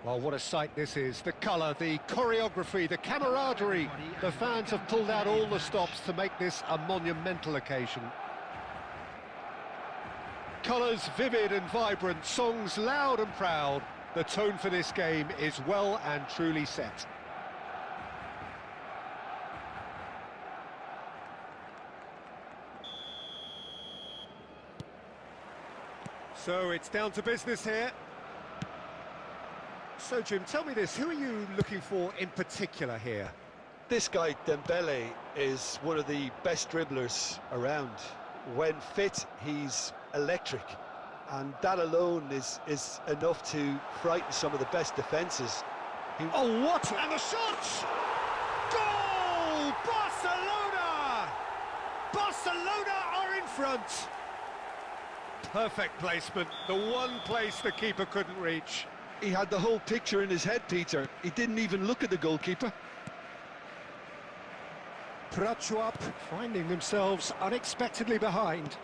Well, what a sight this is. The colour, the choreography, the camaraderie. The fans have pulled out all the stops to make this a monumental occasion. Colours vivid and vibrant, songs loud and proud. The tone for this game is well and truly set. So it's down to business here. So, Jim, tell me this, who are you looking for in particular here? This guy, Dembele, is one of the best dribblers around. When fit, he's electric. And that alone is enough to frighten some of the best defences. Oh, what? And the shot! Goal! Barcelona! Barcelona are in front! Perfect placement, the one place the keeper couldn't reach. He had the whole picture in his head, Peter. He didn't even look at the goalkeeper. Prachuap finding themselves unexpectedly behind.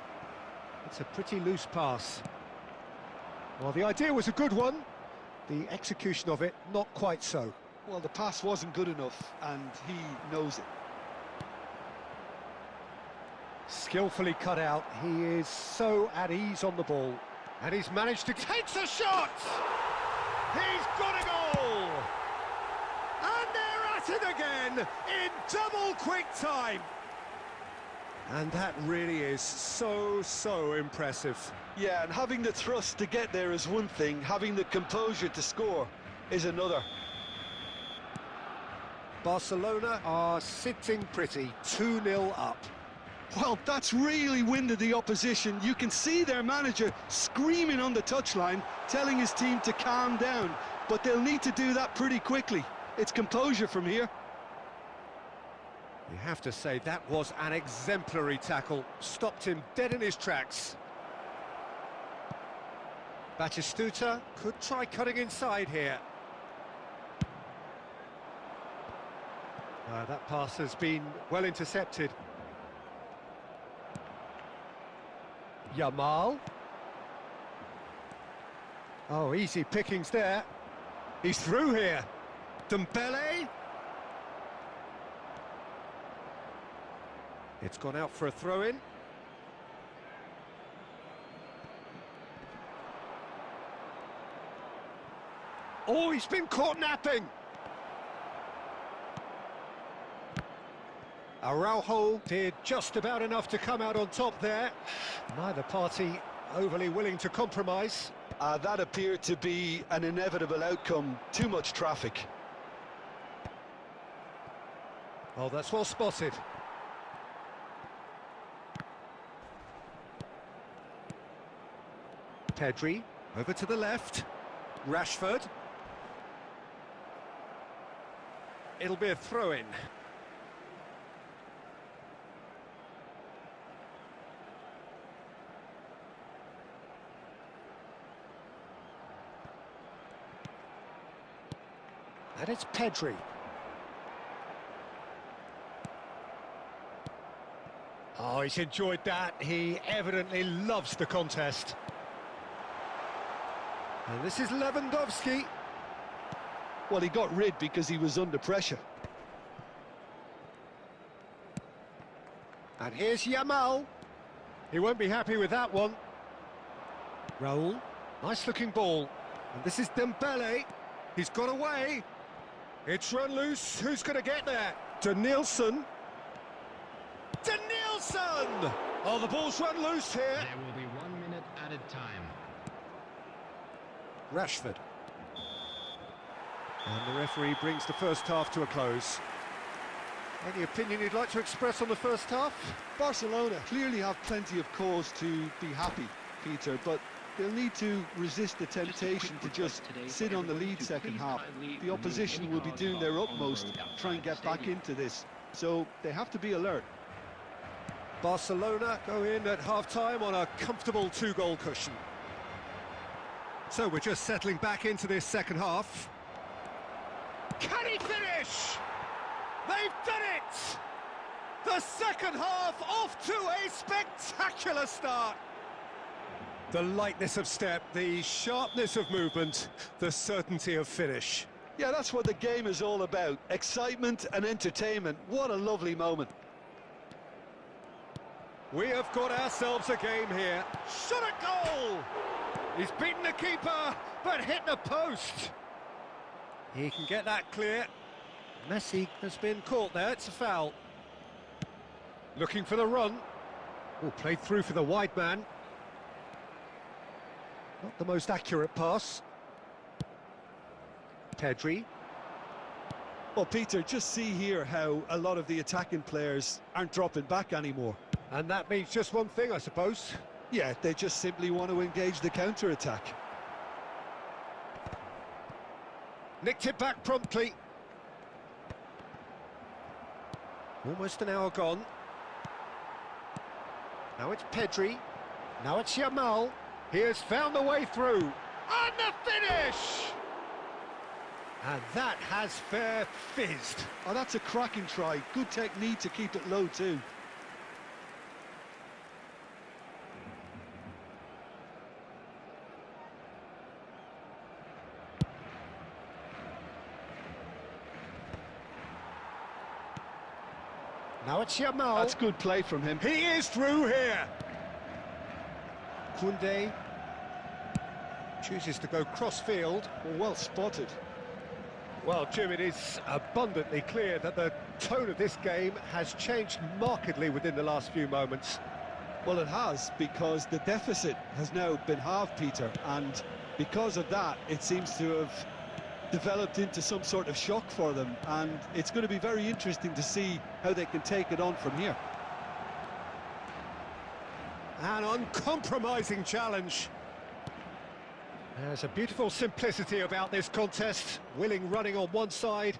It's a pretty loose pass. Well, the idea was a good one. The execution of it, not quite so. Well, the pass wasn't good enough, and he knows it. Skillfully cut out. He is so at ease on the ball. And he's managed to... Takes a shot! He's got a goal! And they're at it again in double quick time. And that really is so impressive. Yeah, and having the thrust to get there is one thing, having the composure to score is another. Barcelona are sitting pretty, 2-0 up. Well, that's really winded the opposition. You can see their manager screaming on the touchline, telling his team to calm down. But they'll need to do that pretty quickly. It's composure from here. You have to say that was an exemplary tackle. Stopped him dead in his tracks. Batistuta could try cutting inside here. That pass has been well intercepted. Yamal. Oh, easy pickings there. He's through here. Dembele. It's gone out for a throw-in. Oh, he's been caught napping. Araujo did just about enough to come out on top there. Neither party overly willing to compromise. That appeared to be an inevitable outcome. Too much traffic. Oh, that's well spotted. Pedri, over to the left. Rashford. It'll be a throw-in. And it's Pedri. Oh, he's enjoyed that. He evidently loves the contest. And this is Lewandowski. Well, he got rid because he was under pressure. And here's Yamal. He won't be happy with that one. Raul, nice-looking ball. And this is Dembele. He's got away. It's run loose. Who's going to get there? Denilson. Denilson! Oh, the ball's run loose here. There will be 1 minute added time. Rashford. And the referee brings the first half to a close. Any opinion you'd like to express on the first half? Barcelona clearly have plenty of cause to be happy, Peter, but they'll need to resist the temptation to just sit on the lead second half. The opposition will be doing their utmost to try and get back into this, so they have to be alert. Barcelona go in at half-time on a comfortable 2-goal cushion. So we're just settling back into this second half. Can he finish? They've done it! The second half off to a spectacular start. The lightness of step, the sharpness of movement, the certainty of finish. Yeah, that's what the game is all about. Excitement and entertainment. What a lovely moment. We have got ourselves a game here. Shot a goal! He's beaten the keeper, but hit the post. He can get that clear. Messi has been caught there, it's a foul. Looking for the run. Oh, played through for the wide man. Not the most accurate pass. Pedri. Well, Peter, just see here how a lot of the attacking players aren't dropping back anymore. And that means just one thing, I suppose. Yeah, they just simply want to engage the counter-attack. Nicked it back promptly. Almost an hour gone. Now it's Pedri. Now it's Yamal. He has found the way through. And the finish! And that has fair fizzed. Oh, that's a cracking try. Good technique to keep it low too. Now it's Yamal. That's good play from him. He is through here. Koundé chooses to go cross-field. Well spotted. Well, Jim, it is abundantly clear that the tone of this game has changed markedly within the last few moments. Well, it has, because the deficit has now been halved, Peter, and because of that, it seems to have developed into some sort of shock for them, and it's going to be very interesting to see how they can take it on from here. An uncompromising challenge. There's a beautiful simplicity about this contest. Willing running on one side,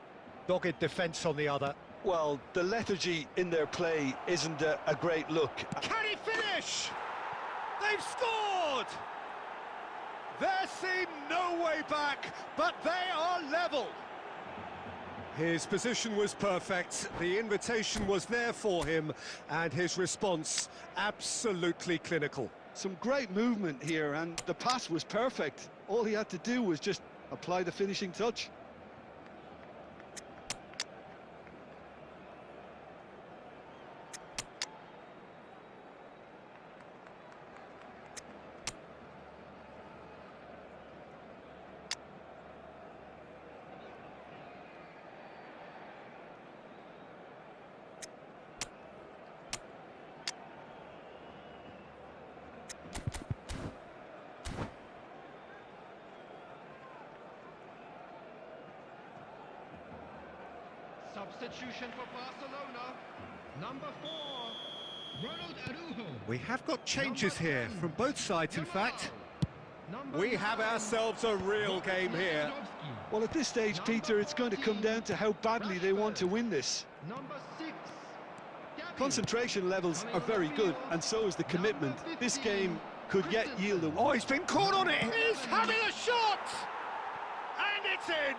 dogged defence on the other. Well, the lethargy in their play isn't a great look. Can he finish? They've scored! There seemed no way back, but they are level. His position was perfect, the invitation was there for him, and his response absolutely clinical. Some great movement here, and the pass was perfect. All he had to do was just apply the finishing touch. Substitution for Barcelona. Number 4, Ronald Araujo. We have got changes here from both sides, in fact. Number We have 9, ourselves a real game here. Well, at this stage, Peter, it's going to come down to how badly they want to win this. Number 6, Gabby. Concentration levels are very good, and so is the commitment. This game could yet yield a... Oh, he's been caught on it! He's having a shot! And it's in!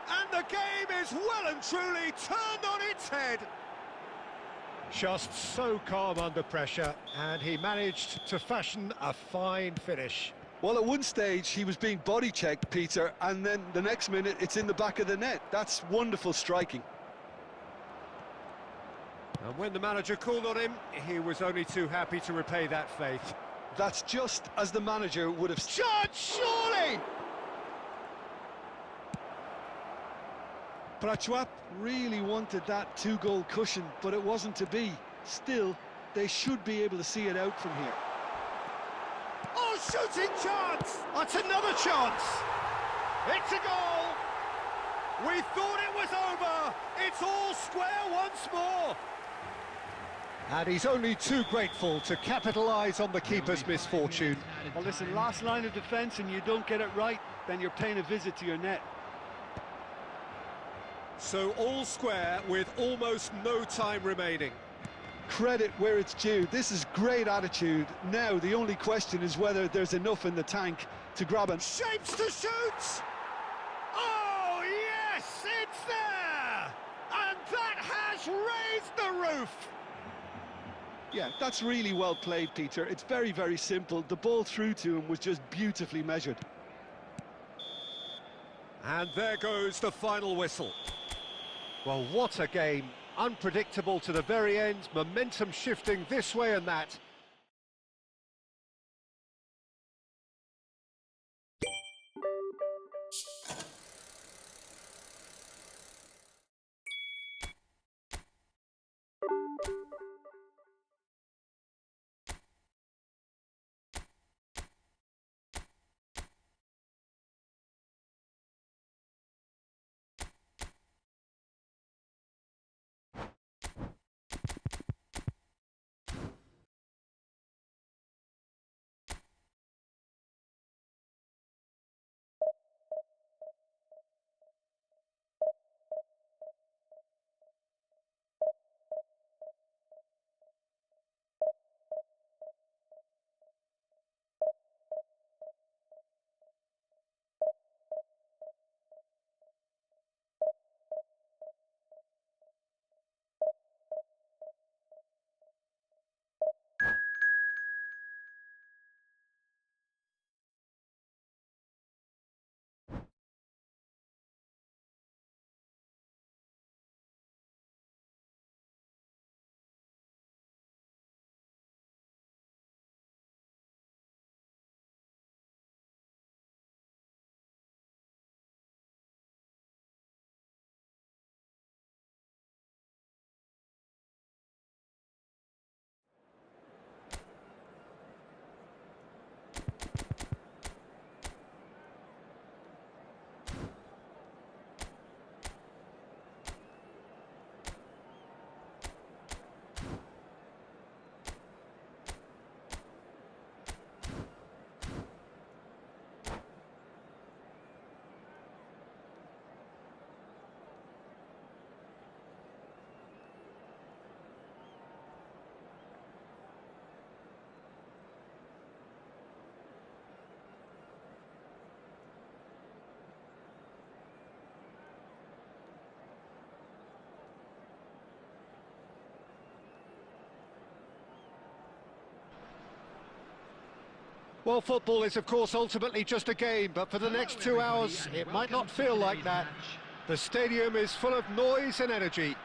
And the game is well and truly turned on its head. Just so calm under pressure, and he managed to fashion a fine finish. Well, at one stage, he was being body-checked, Peter, and then the next minute, it's in the back of the net. That's wonderful striking. And when the manager called on him, he was only too happy to repay that faith. That's just as the manager would have... Shot, surely! Prachuap really wanted that two-goal cushion, but it wasn't to be. Still, they should be able to see it out from here. Oh, shooting chance! That's another chance! It's a goal! We thought it was over! It's all square once more! And he's only too grateful to capitalise on the keeper's misfortune. Well, listen, last line of defence and you don't get it right, then you're paying a visit to your net. So all square with almost no time remaining. Credit where it's due. This is great attitude. Now the only question is whether there's enough in the tank to grab it. Shapes to shoot! Oh, yes, it's there! And that has raised the roof! Yeah, that's really well played, Peter. It's very, very simple. The ball through to him was just beautifully measured. And there goes the final whistle. Well, what a game. Unpredictable to the very end, momentum shifting this way and that. Well, football is, of course, ultimately just a game, but for the next 2 hours, it might not feel like that. The stadium is full of noise and energy.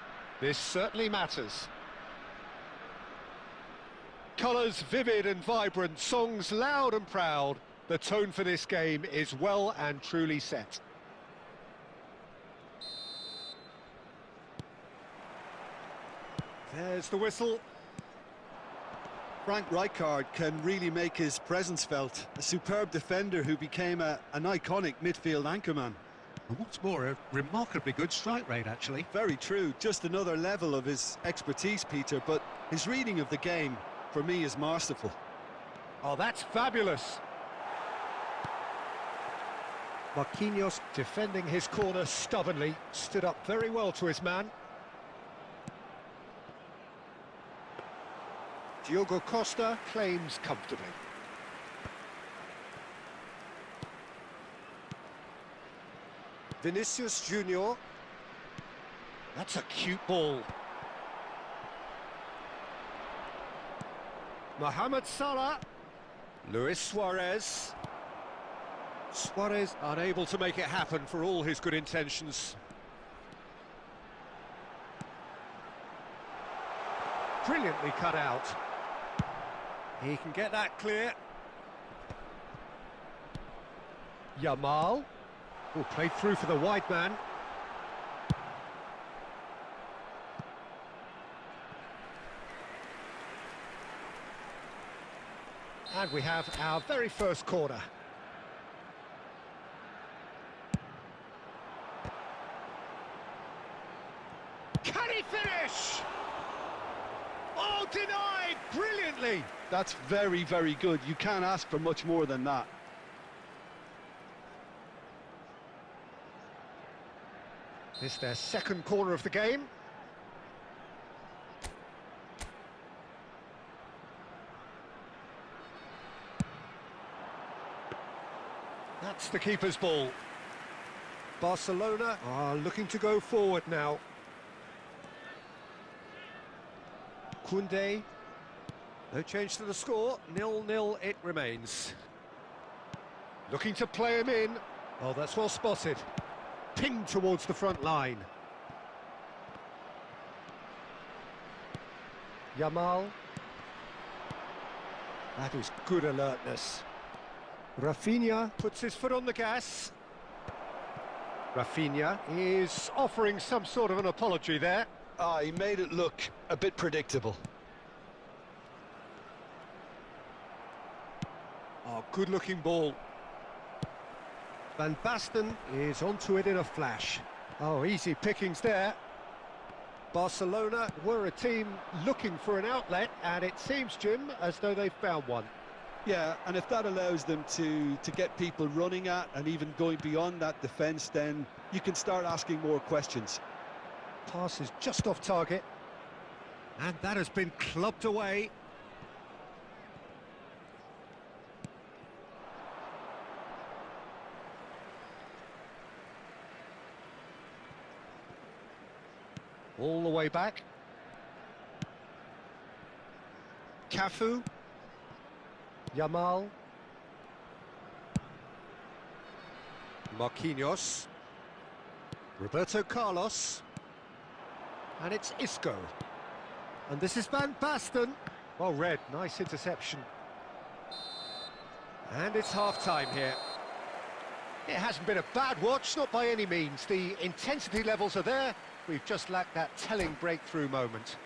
This certainly matters. Colours vivid and vibrant, songs loud and proud. The tone for this game is well and truly set. There's the whistle. Frank Rijkaard can really make his presence felt. A superb defender who became an iconic midfield anchorman. And what's more, a remarkably good strike rate, actually. Very true, just another level of his expertise, Peter, but his reading of the game, for me, is masterful. Oh, that's fabulous. Marquinhos defending his corner stubbornly, stood up very well to his man. Diogo Costa claims comfortably. Vinicius Junior. That's a cute ball. Mohamed Salah. Luis Suarez. Suarez unable to make it happen for all his good intentions. Brilliantly cut out. He can get that clear. Yamal. Oh, played through for the wide man. And we have our very first corner. Can he finish? Oh, denied brilliantly. That's very, very good. You can't ask for much more than that. This is their second corner of the game. That's the keeper's ball. Barcelona are looking to go forward now. Koundé. No change to the score, 0-0 it remains. Looking to play him in. Oh, that's well spotted. Pinged towards the front line. Yamal. That is good alertness. Rafinha puts his foot on the gas. Rafinha is offering some sort of an apology there. Ah, he made it look a bit predictable. Oh, good-looking ball. Van Basten is onto it in a flash. Oh, easy pickings there. Barcelona were a team looking for an outlet, and it seems, Jim, as though they've found one. Yeah, and if that allows them to get people running at and even going beyond that defence, then you can start asking more questions. Pass is just off target. And that has been clubbed away. All the way back. Cafu. Yamal. Marquinhos. Roberto Carlos. And it's Isco. And this is Van Basten. Well read, nice interception. And it's half-time here. It hasn't been a bad watch, not by any means. The intensity levels are there. We've just lacked that telling breakthrough moment.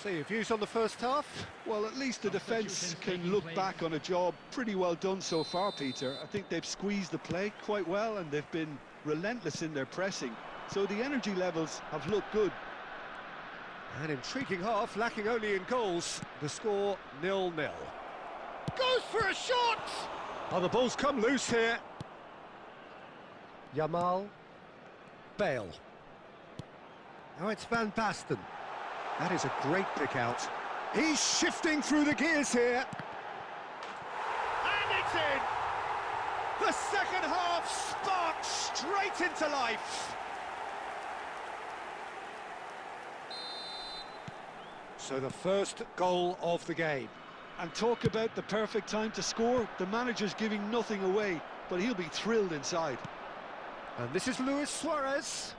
So your views on the first half? Well, at least the defence can look back on a job pretty well done so far, Peter. I think they've squeezed the play quite well and they've been relentless in their pressing. So the energy levels have looked good. An intriguing half, lacking only in goals. The score 0-0. Goes for a shot! Oh, the ball's come loose here. Yamal. Bale. Now it's Van Basten. That is a great pick out. He's shifting through the gears here. And it's in! The second half sparks straight into life. So the first goal of the game. And talk about the perfect time to score. The manager's giving nothing away, but he'll be thrilled inside. And this is Luis Suarez.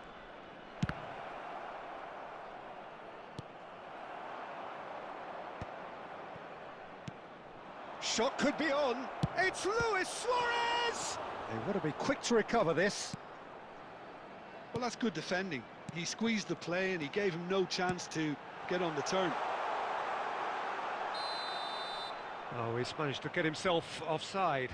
Shot could be on. It's Luis Suarez! They want to be quick to recover this. Well, that's good defending. He squeezed the play and he gave him no chance to get on the turn. Oh, he's managed to get himself offside.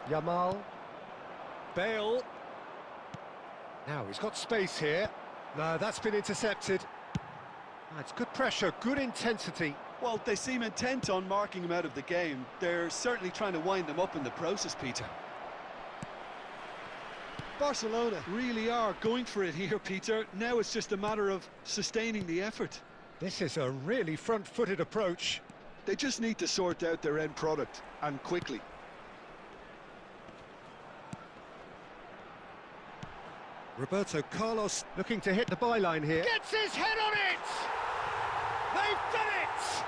Yamal. Bale. Now he's got space here. No, that's been intercepted. That's good pressure, good intensity. Well, they seem intent on marking him out of the game. They're certainly trying to wind him up in the process, Peter. Barcelona really are going for it here, Peter. Now it's just a matter of sustaining the effort. This is a really front-footed approach. They just need to sort out their end product, and quickly. Roberto Carlos looking to hit the byline here. Gets his head on it! They've done it!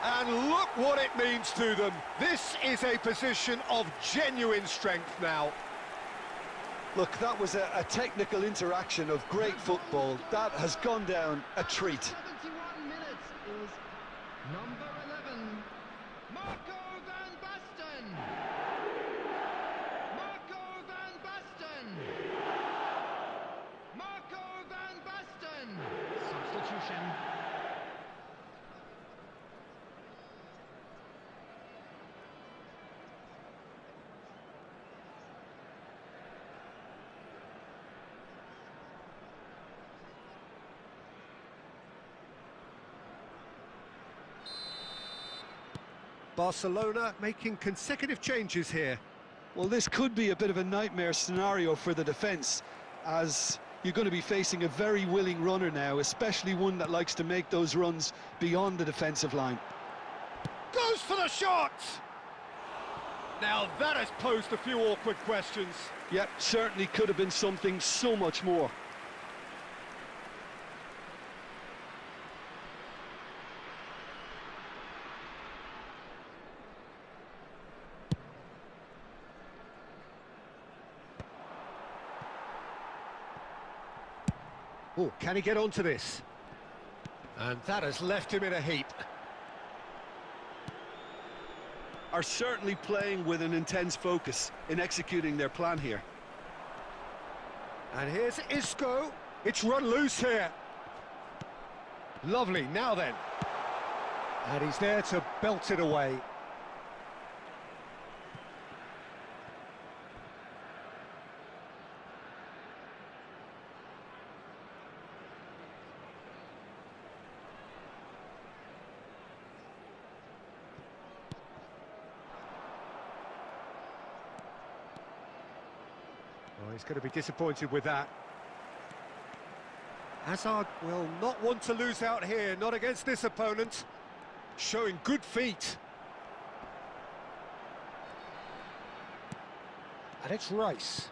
And look what it means to them. This is a position of genuine strength now. Look, that was a technical interaction of great football. That has gone down a treat. 71 minutes is number 11, Marco Van Basten. Marco Van Basten. Marco Van Basten. Substitution. Barcelona making consecutive changes here. Well, this could be a bit of a nightmare scenario for the defence, as you're going to be facing a very willing runner now, especially one that likes to make those runs beyond the defensive line. Goes for the shot! Now that has posed a few awkward questions. Yep, certainly could have been something so much more. Oh, can he get onto this? And that has left him in a heap. Are certainly playing with an intense focus in executing their plan here. And here's Isco. It's run loose here. Lovely, now then. And he's there to belt it away. Oh, he's going to be disappointed with that. Hazard will not want to lose out here, not against this opponent. Showing good feet. And it's Rice.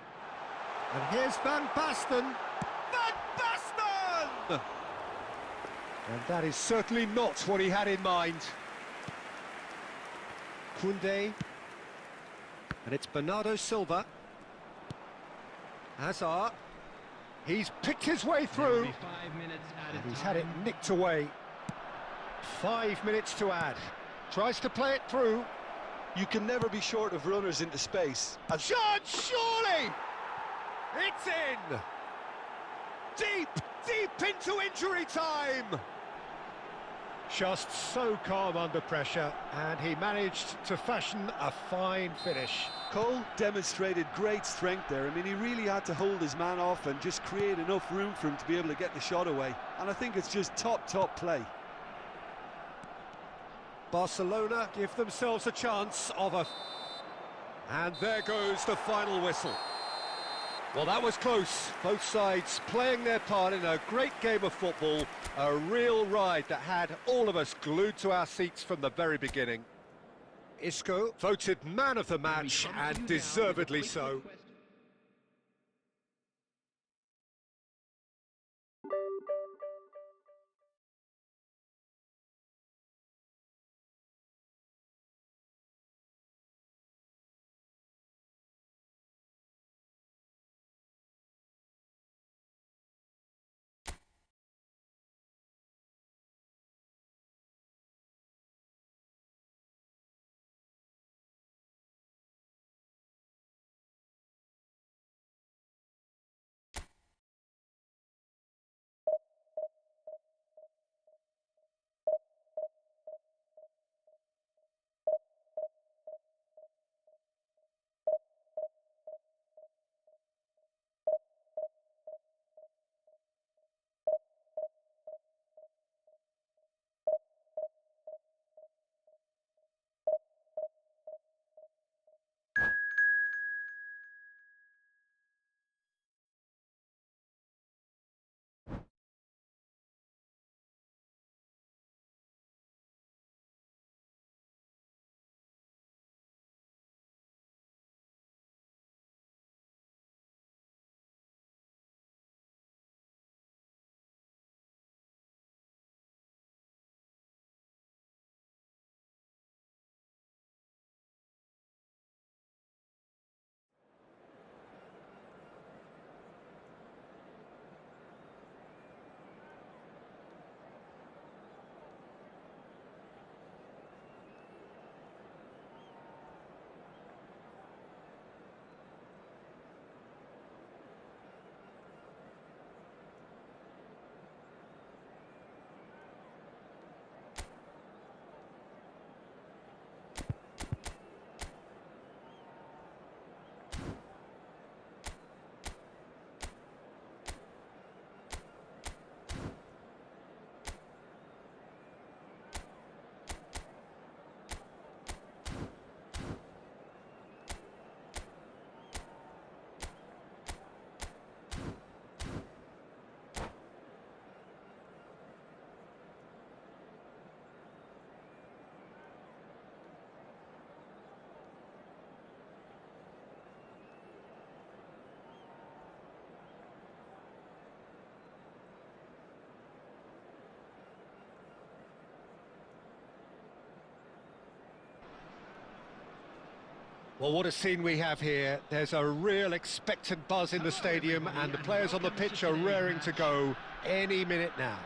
And here's Van Basten. Van Basten! And that is certainly not what he had in mind. Koundé. And it's Bernardo Silva. Hazard. He's picked his way through. And he's had it nicked away. 5 minutes to add. Tries to play it through. You can never be short of runners into space. Shot, surely! It's in! Deep, deep into injury time! Just so calm under pressure, and he managed to fashion a fine finish. Cole demonstrated great strength there. I mean, he really had to hold his man off and just create enough room for him to be able to get the shot away. And I think it's just top play. Barcelona give themselves a chance of a... And there goes the final whistle. Well, that was close. Both sides playing their part in a great game of football. A real ride that had all of us glued to our seats from the very beginning. Isco voted man of the match, and deservedly so. Well, what a scene we have here. There's a real expectant buzz in the stadium, and the players on the pitch are raring to go any minute now.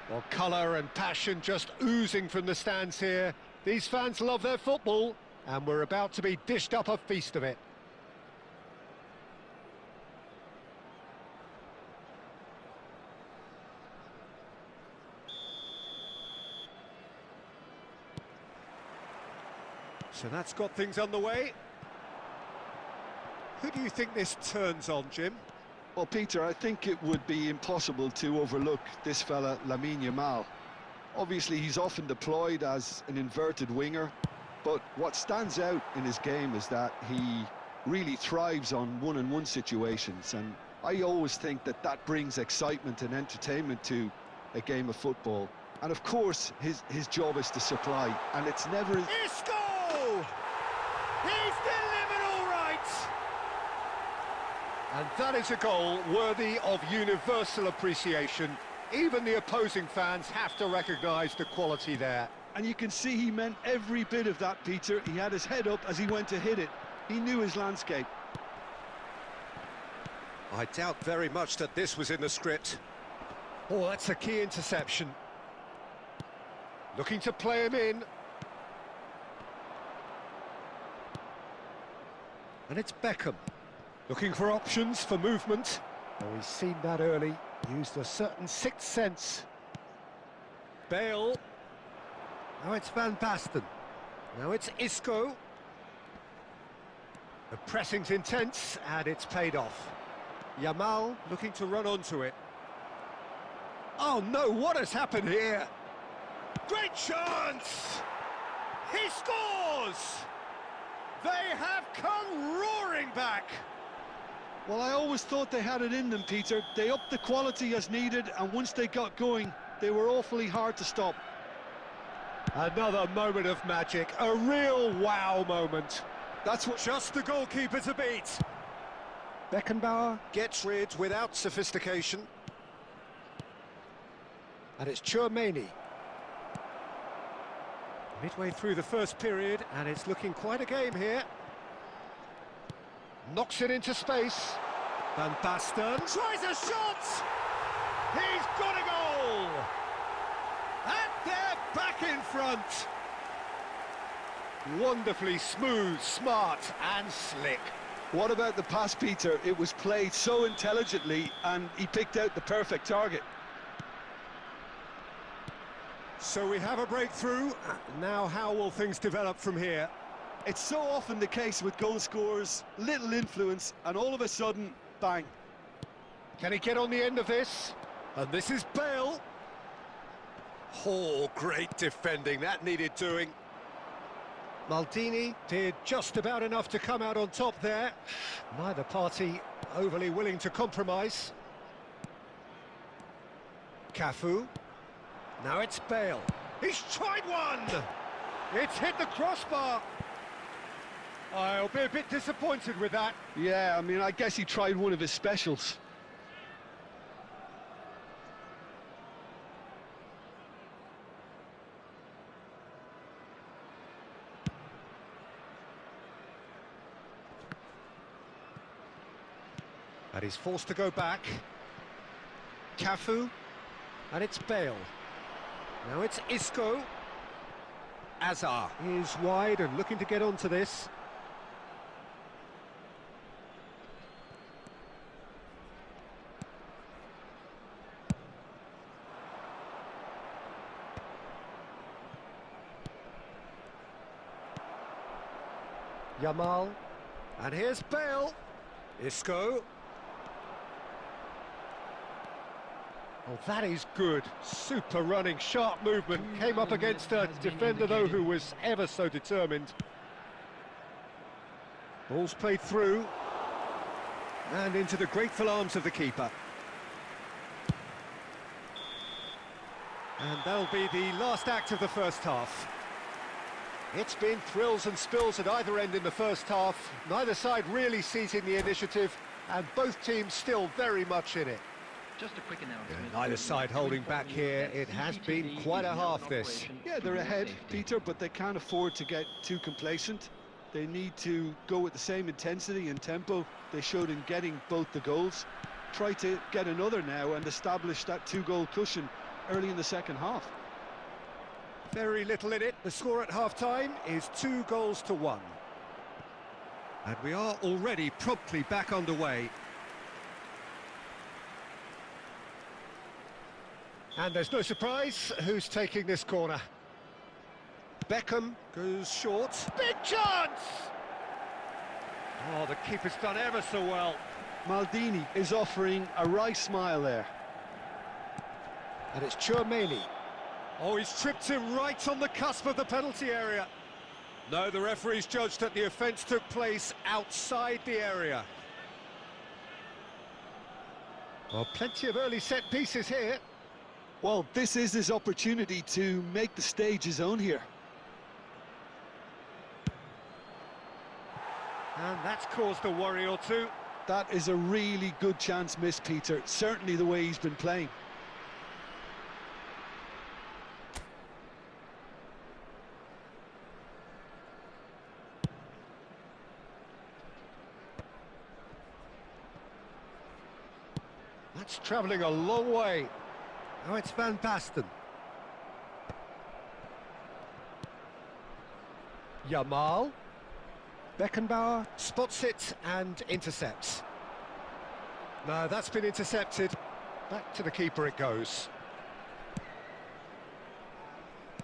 Well, colour and passion just oozing from the stands here. These fans love their football, and we're about to be dished up a feast of it. So that's got things underway. Who do you think this turns on, Jim? Well, Peter, I think it would be impossible to overlook this fella, Lamine Yamal. Obviously, he's often deployed as an inverted winger, but what stands out in his game is that he really thrives on one-on-one situations, and I always think that that brings excitement and entertainment to a game of football. And of course, his job is to supply, and it's never... Isco! He's delivered all right! And that is a goal worthy of universal appreciation. Even the opposing fans have to recognise the quality there. And you can see he meant every bit of that, Peter. He had his head up as he went to hit it. He knew his landscape. I doubt very much that this was in the script. Oh, that's a key interception. Looking to play him in. And it's Beckham. Looking for options for movement. Oh, he's seen that early. Used a certain sixth sense. Bale. Now it's Van Basten. Now it's Isco. The pressing's intense, and it's paid off. Yamal looking to run onto it. Oh no, what has happened here? Great chance! He scores! They have come roaring back! Well, I always thought they had it in them, Peter. They upped the quality as needed, and once they got going, they were awfully hard to stop. Another moment of magic, a real wow moment. That's what... Just the goalkeeper to beat. Beckenbauer gets rid without sophistication. And it's Tchouaméni. Midway through the first period, and it's looking quite a game here. Knocks it into space. Van Basten tries a shot! He's got a goal! And they're back in front! Wonderfully smooth, smart and slick. What about the pass, Peter? It was played so intelligently, and he picked out the perfect target. So we have a breakthrough. Now how will things develop from here? It's so often the case with goal scorers, little influence, and all of a sudden, bang. Can he get on the end of this? And this is Bale. Oh, great defending, that needed doing. Maldini did just about enough to come out on top there. Neither party overly willing to compromise. Cafu. Now it's Bale. He's tried one! It's hit the crossbar. I'll be a bit disappointed with that. Yeah, I mean, I guess he tried one of his specials. And he's forced to go back. Cafu. And it's Bale. Now it's Isco. Azar is wide and looking to get onto this. Yamal. And here's Bale. Isco. Oh, that is good. Super running, sharp movement. Came up against a defender, though, who was ever so determined. Ball's played through. And into the grateful arms of the keeper. And that'll be the last act of the first half. It's been thrills and spills at either end in the first half. Neither side really seizing the initiative, and both teams still very much in it. Just a quick announcement. Neither side holding back here. It has been quite a half, this. Yeah, they're ahead, Peter, but they can't afford to get too complacent. They need to go with the same intensity and tempo they showed in getting both the goals. Try to get another now and establish that two-goal cushion early in the second half. Very little in it. The score at half-time is 2-1. And we are already promptly back underway. And there's no surprise who's taking this corner. Beckham goes short. Big chance! Oh, the keeper's done ever so well. Maldini is offering a wry smile there. And it's Chouameni. Oh, he's tripped him right on the cusp of the penalty area. No, the referee's judged that the offence took place outside the area. Well, plenty of early set pieces here. Well, this is his opportunity to make the stage his own here. And that's caused a worry or two. That is a really good chance missed, Peter. Certainly the way he's been playing. That's travelling a long way. Now it's Van Basten. Yamal. Beckenbauer spots it and intercepts. No, that's been intercepted. Back to the keeper it goes.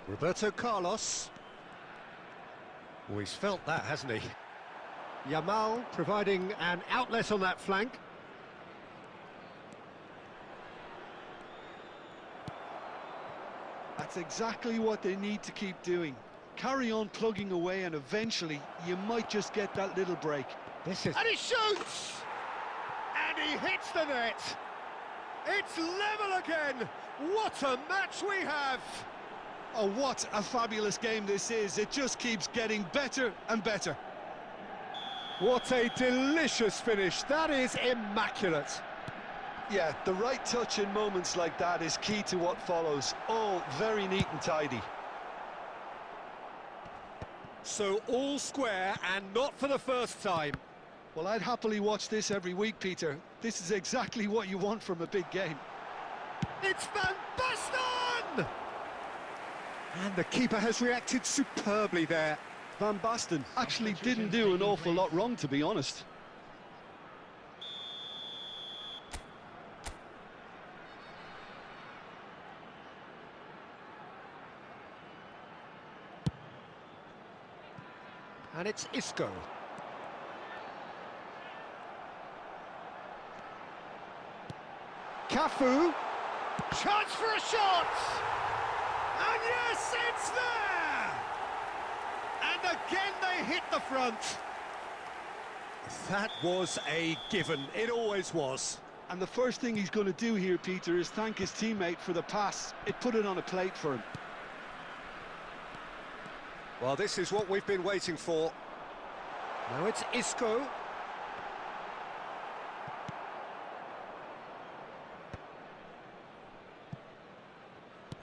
Roberto Carlos. Oh, he's felt that, hasn't he? Yamal providing an outlet on that flank. That's exactly what they need to keep doing. Carry on plugging away and eventually you might just get that little break. And he shoots! And he hits the net! It's level again! What a match we have! Oh, what a fabulous game this is. It just keeps getting better and better. What a delicious finish. That is immaculate. Yeah, the right touch in moments like that is key to what follows. All very neat and tidy. So all square and not for the first time. Well, I'd happily watch this every week, Peter. This is exactly what you want from a big game. It's Van Basten! And the keeper has reacted superbly there. Van Basten actually didn't do an awful lot wrong, to be honest. And it's Isco. Cafu. Chance for a shot! And yes, it's there! And again they hit the front. That was a given. It always was. And the first thing he's going to do here, Peter, is thank his teammate for the pass. It put it on a plate for him. Well, this is what we've been waiting for. Now it's Isco.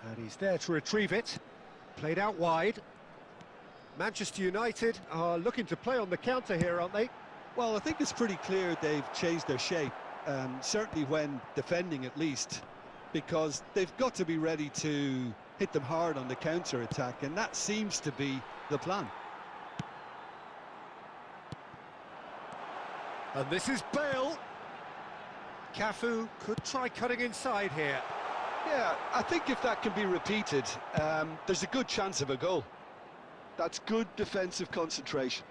And he's there to retrieve it. Played out wide. Manchester United are looking to play on the counter here, aren't they? Well, I think it's pretty clear they've changed their shape, certainly when defending at least, because they've got to be ready to hit them hard on the counter-attack, and that seems to be the plan. And this is Bale. Cafu could try cutting inside here. Yeah, I think if that can be repeated, there's a good chance of a goal. That's good defensive concentration.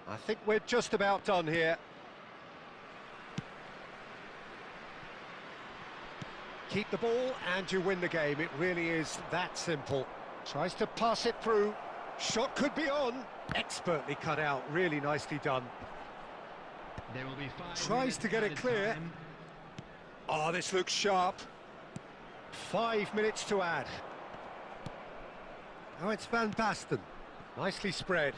I think we're just about done here. Keep the ball and you win the game. It really is that simple. Tries to pass it through. Shot could be on. Expertly cut out. Really nicely done. There will be 5 Tries to get it clear. time. Oh, this looks sharp. 5 minutes to add. Now it's Van Basten. Nicely spread.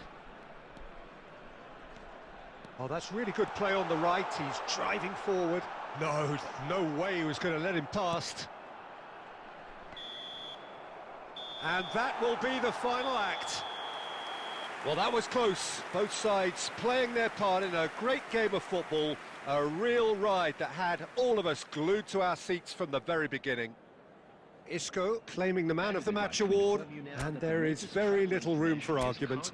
Oh, that's really good play on the right. He's driving forward. No way he was going to let him past. And that will be the final act. Well, that was close. Both sides playing their part in a great game of football. A real ride that had all of us glued to our seats from the very beginning. Isco claiming the Man of the Match award, and there is very little room for argument.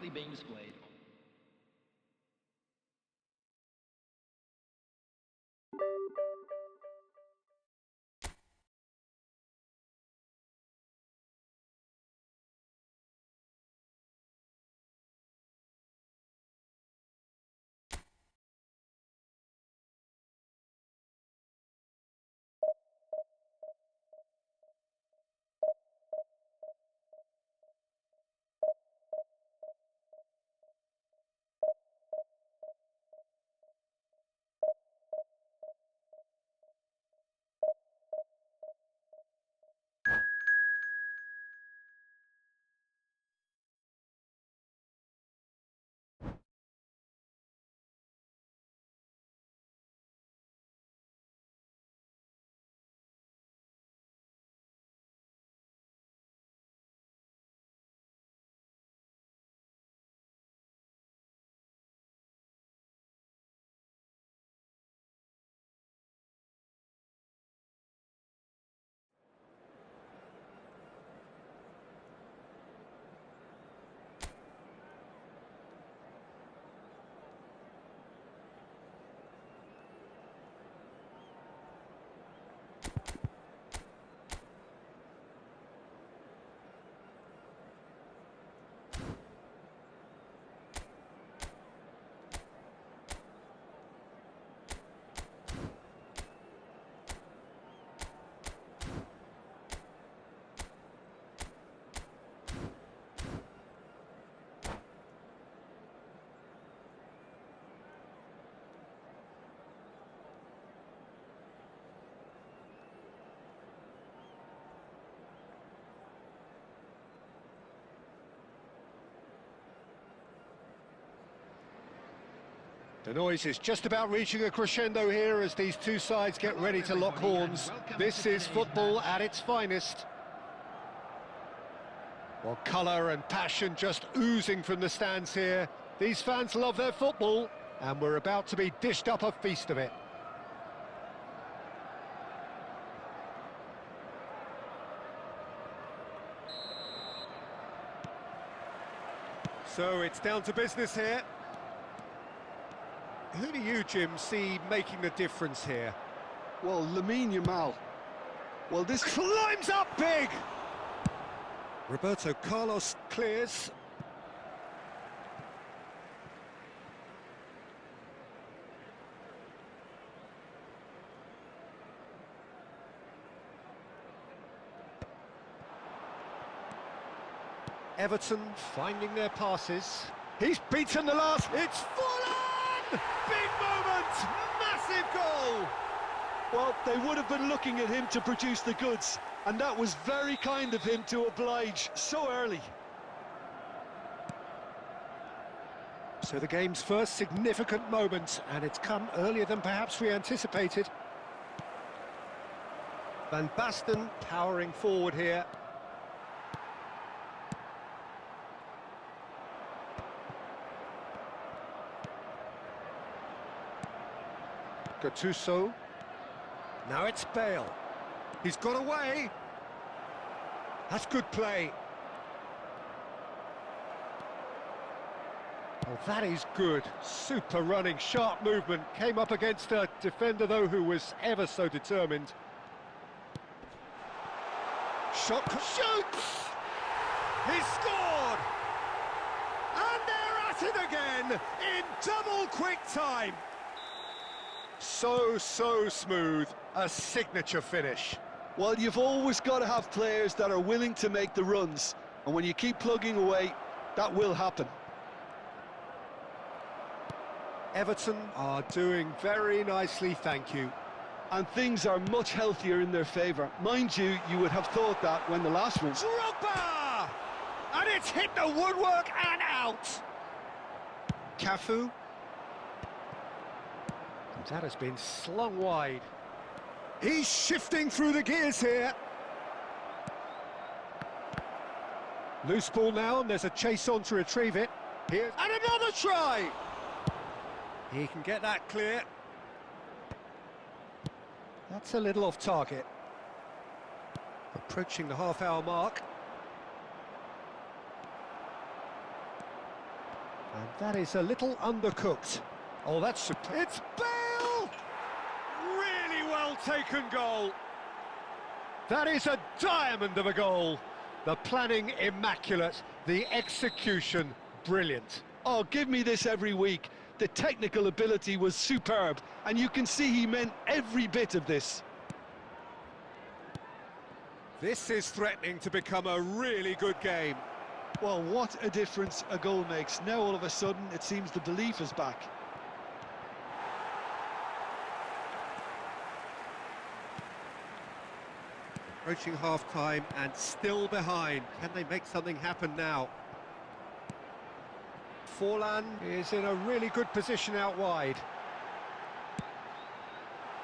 The noise is just about reaching a crescendo here as these two sides get ready to lock horns. This is football at its finest. Well, colour and passion just oozing from the stands here. These fans love their football, and we're about to be dished up a feast of it. So it's down to business here. Who do you, Jim, see making the difference here? Well, Lamine Yamal. Well, this climbs up big! Roberto Carlos clears. Everton finding their passes. He's beaten the last. It's Fuller! Big moment! Massive goal! Well, they would have been looking at him to produce the goods, and that was very kind of him to oblige so early. So the game's first significant moment, and it's come earlier than perhaps we anticipated. Van Basten powering forward here. Gattuso. Now it's Bale. He's got away. That's good play. Oh, that is good. Super running, sharp movement. Came up against a defender, though, who was ever so determined. Shot, shoots! He's scored! And they're at it again in double quick time. So smooth, a signature finish. Well, you've always got to have players that are willing to make the runs, and when you keep plugging away, that will happen. Everton are doing very nicely, thank you. And things are much healthier in their favour. Mind you, you would have thought that when the last one... Drogba! And it's hit the woodwork and out! Cafu. That has been slung wide. He's shifting through the gears here. Loose ball now, and there's a chase on to retrieve it. Here's and another try! He can get that clear. That's a little off target. Approaching the half-hour mark. And that is a little undercooked. Oh, that's superb. It's Bale! Really well taken goal. That is a diamond of a goal. The planning immaculate, the execution brilliant. Oh, give me this every week. The technical ability was superb, and you can see he meant every bit of this. This is threatening to become a really good game. Well, what a difference a goal makes. Now all of a sudden it seems the belief is back. Approaching half-time and still behind. Can they make something happen now? Forlan is in a really good position out wide.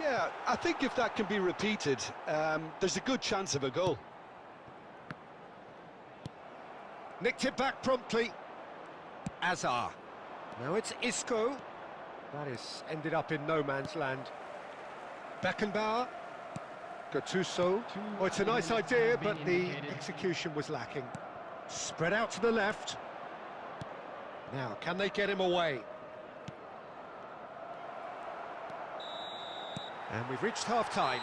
Yeah, I think if that can be repeated, there's a good chance of a goal. Nicked it back promptly. Azar. Now it's Isco. That is ended up in no man's land. Beckenbauer. Gattuso. Oh, it's a nice idea, but the execution was lacking. Spread out to the left. Now, can they get him away? And we've reached half-time.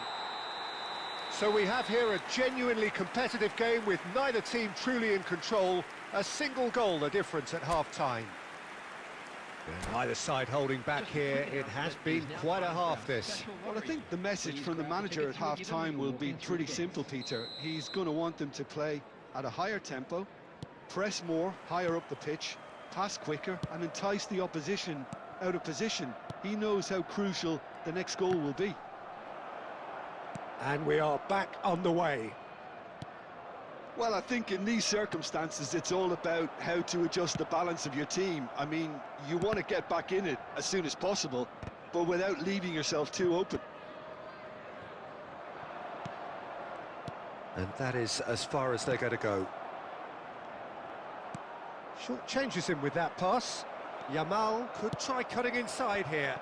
So we have here a genuinely competitive game with neither team truly in control. A single goal the difference at half-time. Neither side holding back here. It has been quite a half, this. Well, I think the message from the manager at half-time will be pretty simple, Peter. He's going to want them to play at a higher tempo, press more, higher up the pitch, pass quicker, and entice the opposition out of position. He knows how crucial the next goal will be. And we are back underway. Well, I think in these circumstances, it's all about how to adjust the balance of your team. I mean, you want to get back in it as soon as possible, but without leaving yourself too open. And that is as far as they're going to go. Short changes him with that pass. Yamal could try cutting inside here.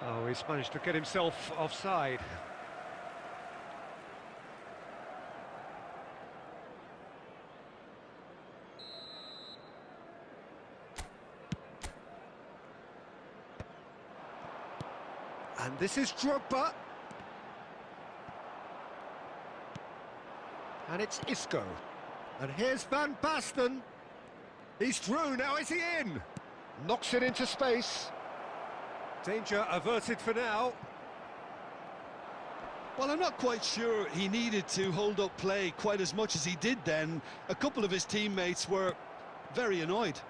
Oh, he's managed to get himself offside. And this is Drogba. And it's Isco. And here's Van Basten. He's through, now is he in? Knocks it into space. Danger averted for now. Well, I'm not quite sure he needed to hold up play quite as much as he did then. A couple of his teammates were very annoyed.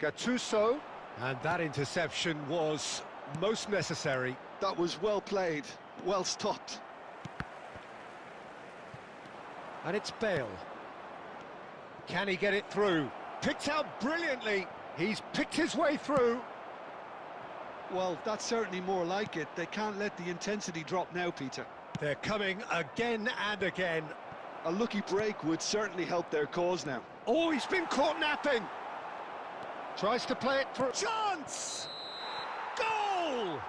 Gattuso, and that interception was most necessary. That was well played, well stopped. And it's Bale. Can he get it through? Picked out brilliantly. He's picked his way through. Well, that's certainly more like it. They can't let the intensity drop now, Peter. They're coming again and again. A lucky break would certainly help their cause now. Oh, he's been caught napping. Tries to play it through. Chance! Goal!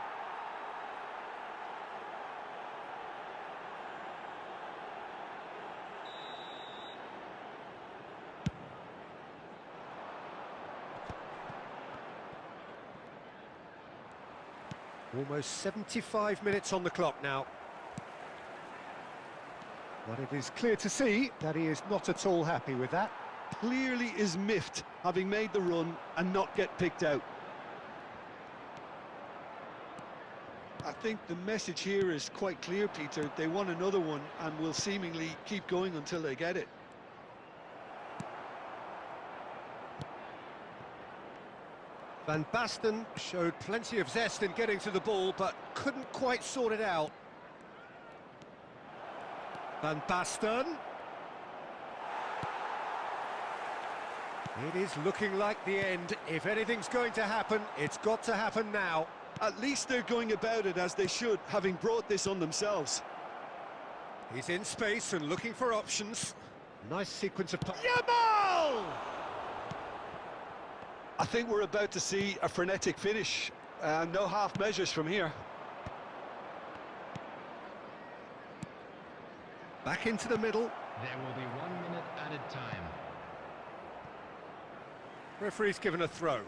Almost 75 minutes on the clock now. But it is clear to see that he is not at all happy with that. Clearly is miffed, having made the run and not get picked out. I think the message here is quite clear, Peter. They want another one and will seemingly keep going until they get it. Van Basten showed plenty of zest in getting to the ball, but couldn't quite sort it out. Van Basten. It is looking like the end. If anything's going to happen, it's got to happen now. At least they're going about it as they should, having brought this on themselves. He's in space and looking for options. Nice sequence of... Yamal! I think we're about to see a frenetic finish. No half measures from here. Back into the middle. There will be 1 minute added time. Referee's given a throw.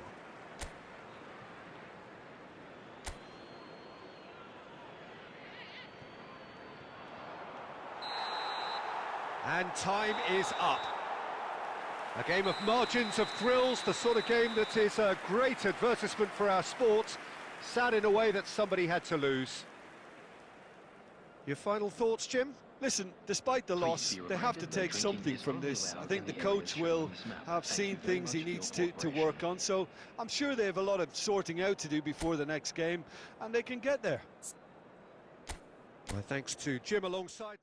And time is up. A game of margins, of thrills, the sort of game that is a great advertisement for our sport. Sad in a way that somebody had to lose. Your final thoughts, Jim? Listen, despite the loss, they have to take something from this. I think the coach will have seen things he needs to work on, so I'm sure they have a lot of sorting out to do before the next game, and they can get there. My thanks to Jim alongside me.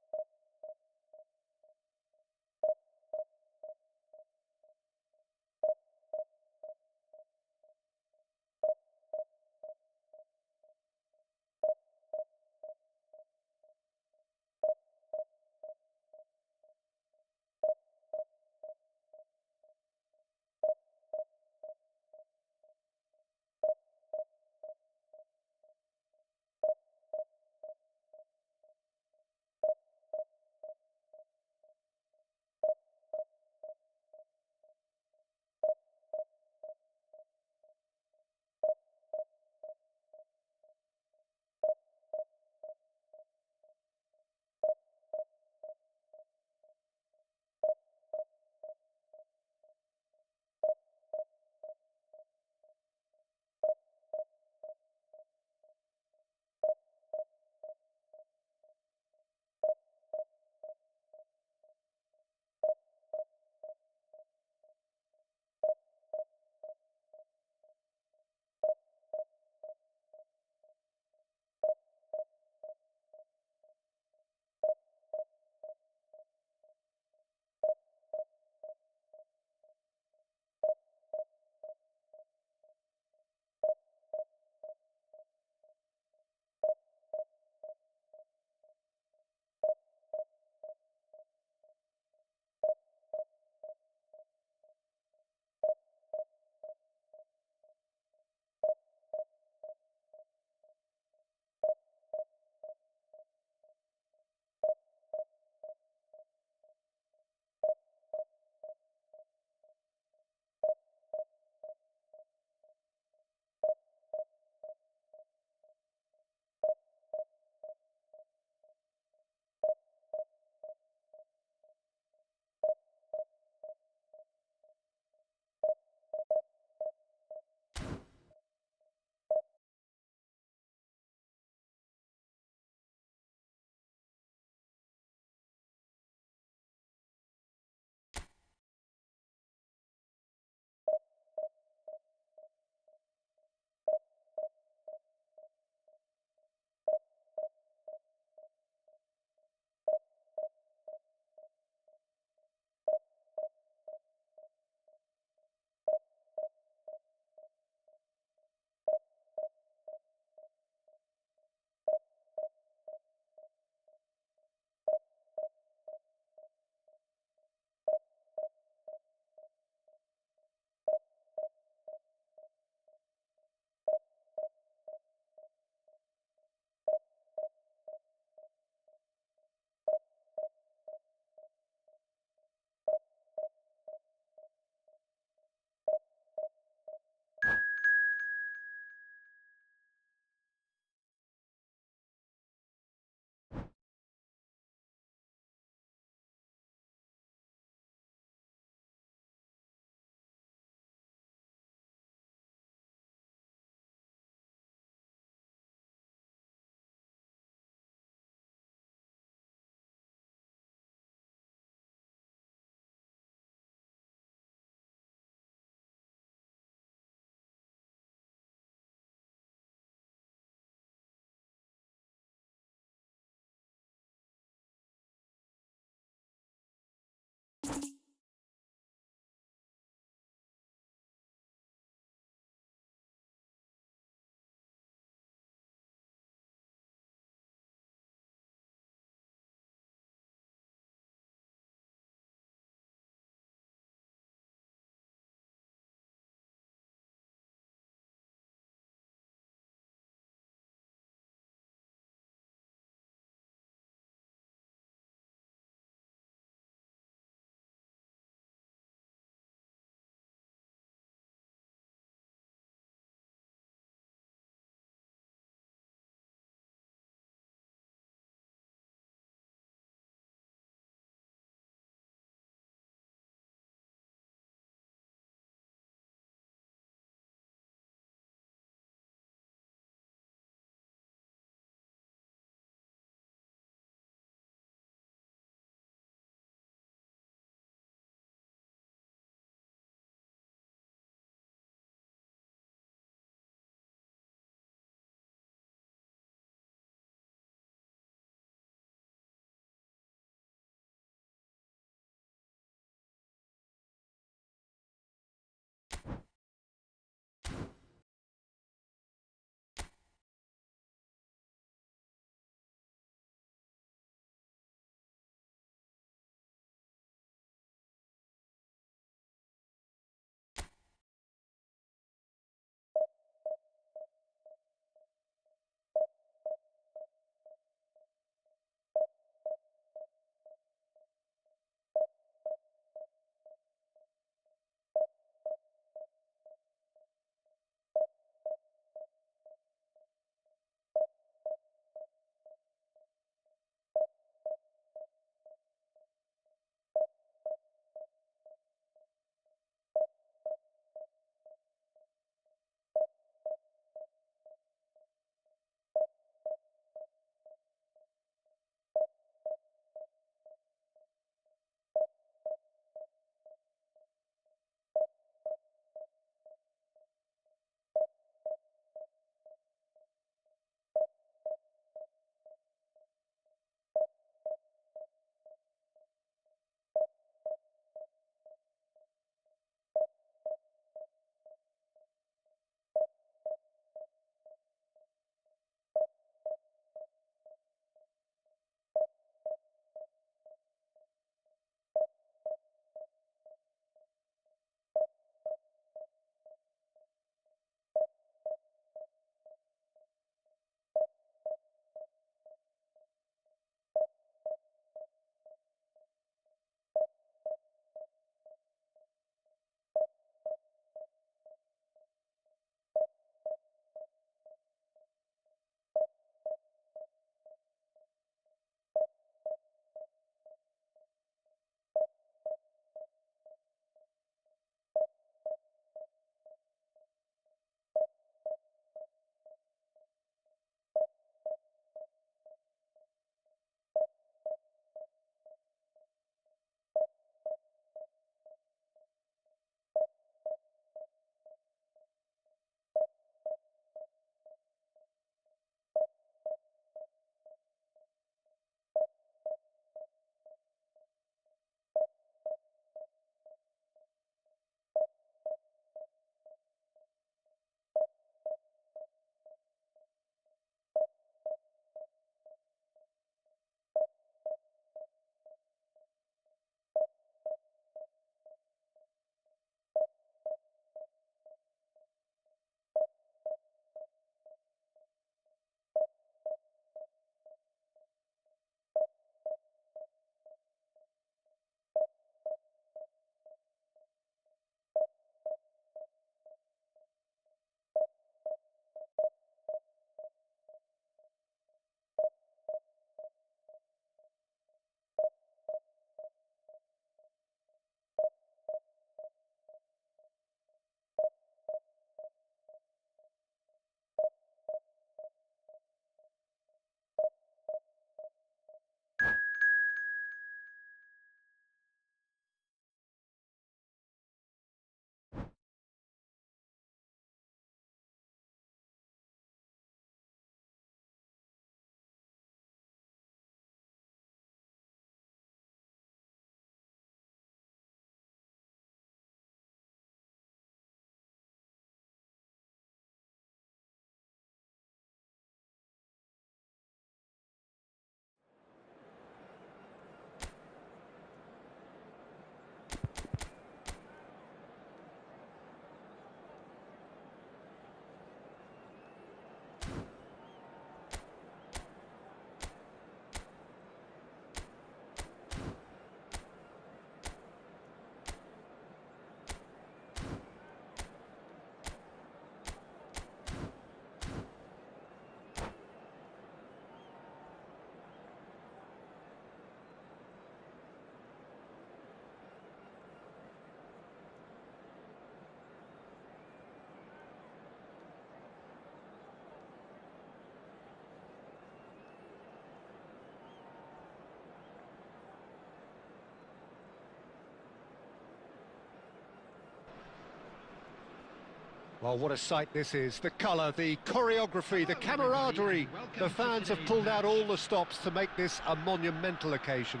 Well, what a sight this is. The colour, the choreography, the camaraderie. The fans have pulled out all the stops to make this a monumental occasion.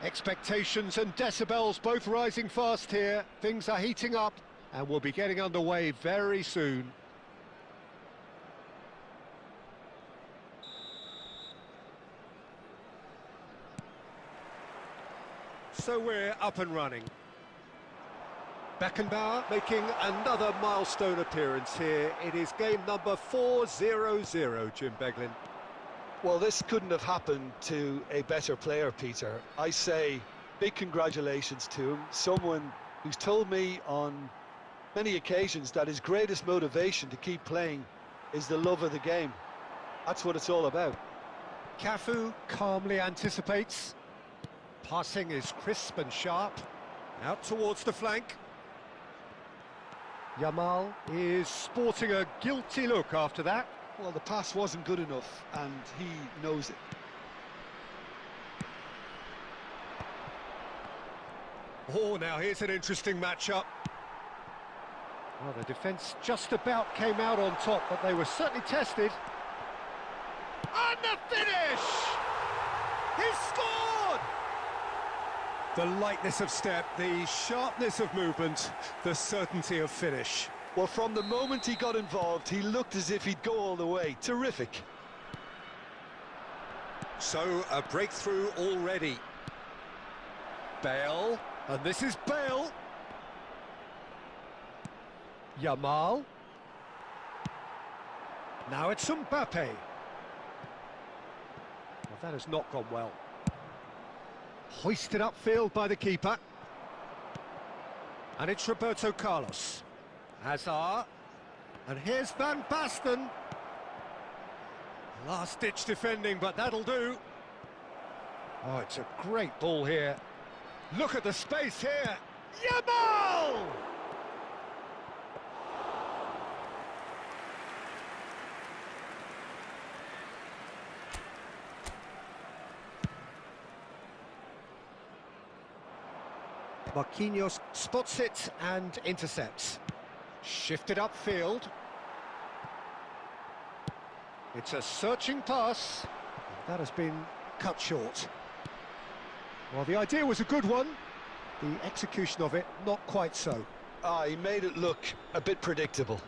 Expectations and decibels both rising fast here. Things are heating up and we'll be getting underway very soon. So we're up and running. Beckenbauer making another milestone appearance here. It is game number 400, Jim Beglin. Well, this couldn't have happened to a better player, Peter. I say big congratulations to him. Someone who's told me on many occasions that his greatest motivation to keep playing is the love of the game. That's what it's all about. Cafu calmly anticipates. Passing is crisp and sharp. Out towards the flank. Yamal is sporting a guilty look after that. Well, the pass wasn't good enough, and he knows it. Oh, now here's an interesting matchup. Well, the defence just about came out on top, but they were certainly tested. And the finish! He's scored! The lightness of step, the sharpness of movement, the certainty of finish. Well, from the moment he got involved, he looked as if he'd go all the way. Terrific. So, a breakthrough already. Bale, and this is Bale. Yamal. Now it's Mbappe. Well, that has not gone well. Hoisted upfield by the keeper. And it's Roberto Carlos. Hazard. And here's Van Basten. Last-ditch defending, but that'll do. Oh, it's a great ball here. Look at the space here. Yamal! Marquinhos spots it and intercepts. Shifted upfield. It's a searching pass. That has been cut short. Well, the idea was a good one. The execution of it, not quite so. He made it look a bit predictable.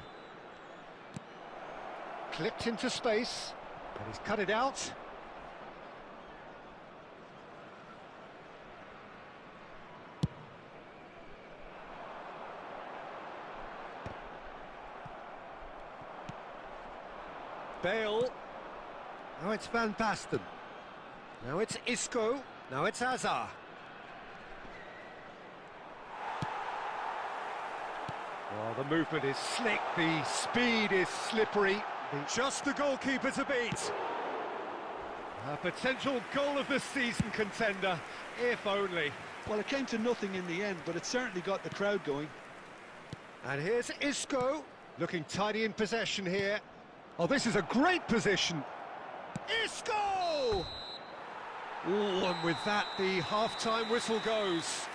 Clipped into space. And he's cut it out. Bale. Now it's Van Basten. Now it's Isco. Now it's Hazard. Well, the movement is slick. The speed is slippery. Just the goalkeeper to beat. A potential goal of the season contender, if only. Well, it came to nothing in the end, but it certainly got the crowd going. And here's Isco, looking tidy in possession here. Oh, this is a great position. Isco! Oh, and with that, the half-time whistle goes.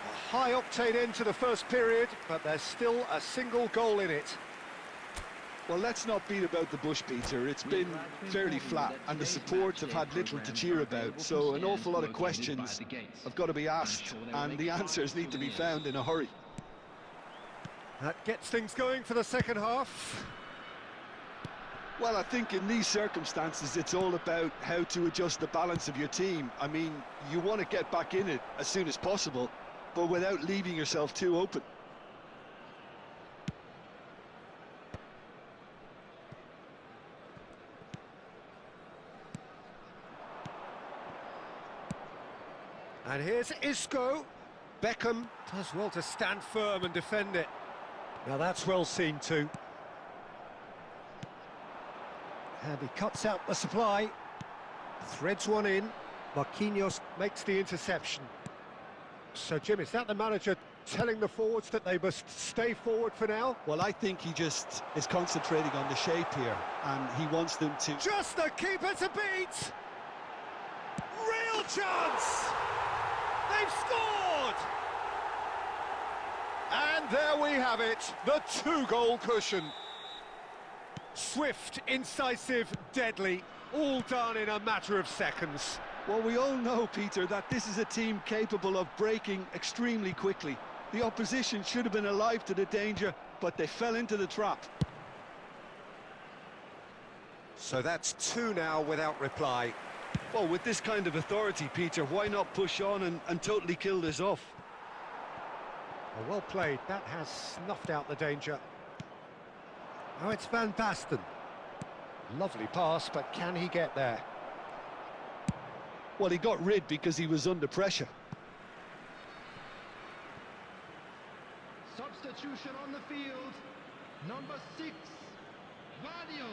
A high-octane end to the first period, but there's still a single goal in it. Well, let's not beat about the bush, Peter. It's been fairly flat, and the supports have had little to cheer about, so an awful lot of questions have got to be asked, and the answers need to be found in a hurry. That gets things going for the second half. Well, I think in these circumstances, it's all about how to adjust the balance of your team. I mean, you want to get back in it as soon as possible, but without leaving yourself too open. And here's Isco. Beckham does well to stand firm and defend it. Now that's well seen too. And he cuts out the supply. Threads one in. Marquinhos makes the interception. So, Jim, is that the manager telling the forwards that they must stay forward for now? Well, I think he just is concentrating on the shape here, and he wants them to... Just the keeper to beat! Real chance! They've scored! And there we have it, the two-goal cushion. Swift, incisive, deadly, all done in a matter of seconds. Well, we all know, Peter, that this is a team capable of breaking extremely quickly. The opposition should have been alive to the danger, but they fell into the trap. So that's two now without reply. Well, with this kind of authority, Peter, why not push on and totally kill this off? Well played, that has snuffed out the danger. Now it's Van Basten. Lovely pass, but can he get there? Well, he got rid because he was under pressure. Substitution on the field. Number 6, Vadio.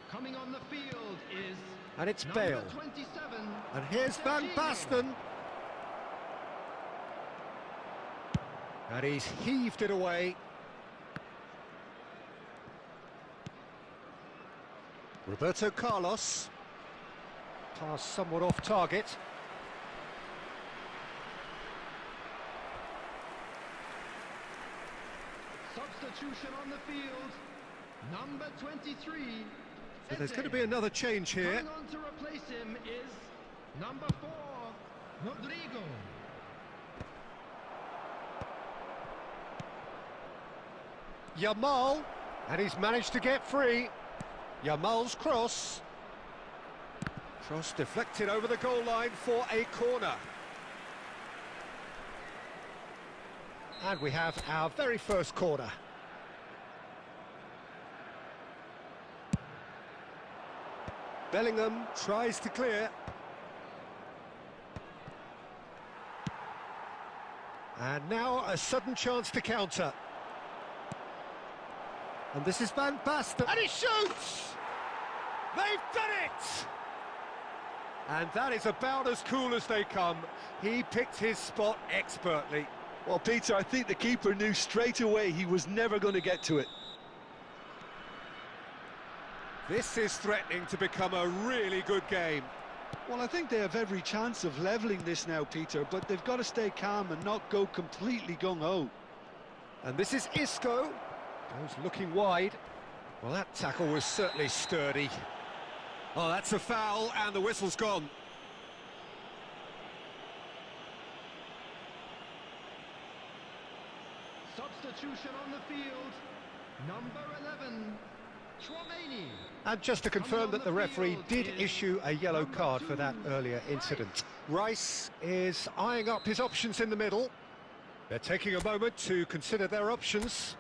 Coming on the field is... And it's number Bale. 27. And here's Van Basten. And he's heaved it away. Roberto Carlos. Pass somewhat off target. Substitution on the field. Number 23. So there's going to be another change here. Coming on to replace him is number 4, Rodrigo. Yamal. And he's managed to get free. Yamal's cross. Cross deflected over the goal line for a corner. And we have our very first corner. Bellingham tries to clear. And now a sudden chance to counter. And this is Van Basten. And he shoots! They've done it! And that is about as cool as they come. He picked his spot expertly. Well, Peter, I think the keeper knew straight away he was never going to get to it. This is threatening to become a really good game. Well, I think they have every chance of levelling this now, Peter, but they've got to stay calm and not go completely gung-ho. And this is Isco. Goes looking wide. Well, that tackle was certainly sturdy. Oh, that's a foul, and the whistle's gone. Substitution on the field. Number 11, Chouameni. And just to confirm that the referee did issue a yellow card for that earlier incident. Rice is eyeing up his options in the middle. They're taking a moment to consider their options.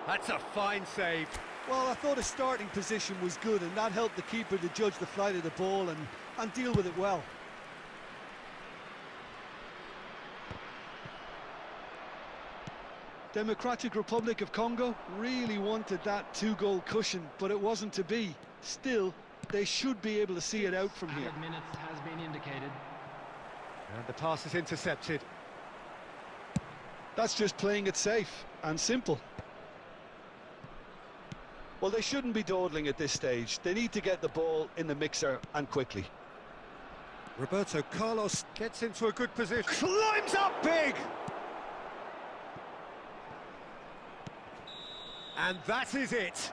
That's a fine save. Well, I thought his starting position was good, and that helped the keeper to judge the flight of the ball and deal with it well. Democratic Republic of Congo really wanted that two-goal cushion, but it wasn't to be. Still, they should be able to see it out from here. Added minutes has been indicated. And the pass is intercepted. That's just playing it safe and simple. Well, they shouldn't be dawdling at this stage. They need to get the ball in the mixer and quickly. Roberto Carlos gets into a good position. Climbs up big! And that is it.